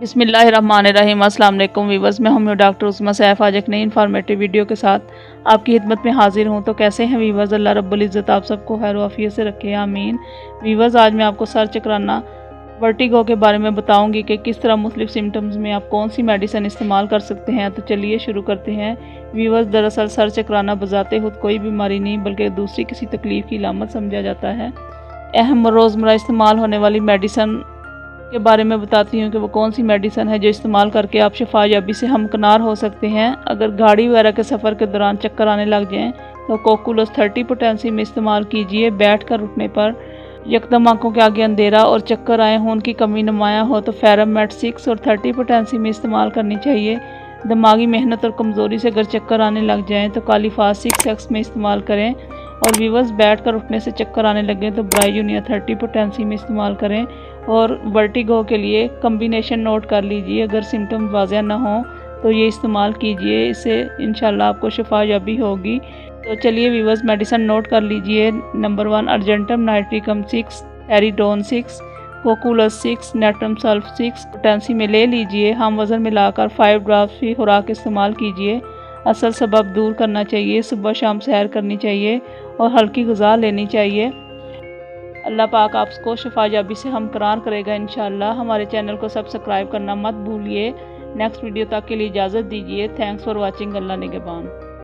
बिस्मिल्लाहिर्रहमानिर्रहीम। अस्सलाम वालेकुम वीवर्स, मैं हूं डॉक्टर उस्मा सैफ। आज एक नई इन्फॉर्मेटिव वीडियो के साथ आपकी खिदमत में हाजिर हूं। तो कैसे हैं वीवर्स? अल्लाह रब्बुल इज़्ज़त आप सबको खैर आफियत से रखे, आमीन। वीवर्स, आज मैं आपको सर चकराना वर्टिगो के बारे में बताऊंगी कि किस तरह मुख्तलिफ सिम्टम्स में आप कौन सी मेडिसिन इस्तेमाल कर सकते हैं। तो चलिए शुरू करते हैं। वीवर्स, दरअसल सर चकराना बजाते खुद कोई बीमारी नहीं बल्कि दूसरी किसी तकलीफ़ की अलामत समझा जाता है। अहम रोज़मर्रा इस्तेमाल होने वाली मेडिसिन के बारे में बताती हूँ कि वो कौन सी मेडिसिन है जो इस्तेमाल करके आप शिफायाबी से हमकिनार हो सकते हैं। अगर गाड़ी वगैरह के सफ़र के दौरान चक्कर आने लग जाएं तो कोकुलस 30 पोटेंसी में इस्तेमाल कीजिए। बैठ कर उठने पर यकदम आंखों के आगे अंधेरा और चक्कर आए हों, उनकी कमी नुमायाँ हो तो फेरमेट 6 और 30 पोटेंसी में इस्तेमाल करनी चाहिए। दिमागी मेहनत और कमज़ोरी से अगर चक्कर आने लग जाएँ तो कालीफास 6x में इस्तेमाल करें। और वीवर्स, बैठ कर उठने से चक्कर आने लगे तो ब्राइजुनिया 30 पोटेंसी में इस्तेमाल करें। और वर्टिगो के लिए कम्बिनेशन नोट कर लीजिए। अगर सिम्टम वाज़ेह ना हो तो ये इस्तेमाल कीजिए, इससे इंशाल्लाह आपको शिफायाबी होगी। तो चलिए वीवर्स, मेडिसिन नोट कर लीजिए। Number 1 argentum nitricum 6, एरिडोन 6, cocculus 6, natrum sulph 6 potency में ले लीजिए। हम वज़न मिलाकर 5 ड्रॉप्स की खुराक इस्तेमाल कीजिए। असल सबब दूर करना चाहिए, सुबह शाम सैर करनी चाहिए और हल्की ग़िज़ा लेनी चाहिए। अल्लाह पाक आपको शिफायाबी से हमकरार करेगा इंशाअल्लाह। हमारे चैनल को सब्सक्राइब करना मत भूलिए। नेक्स्ट वीडियो तक के लिए इजाज़त दीजिए। Thanks for watching. अल्लाह निगहबान।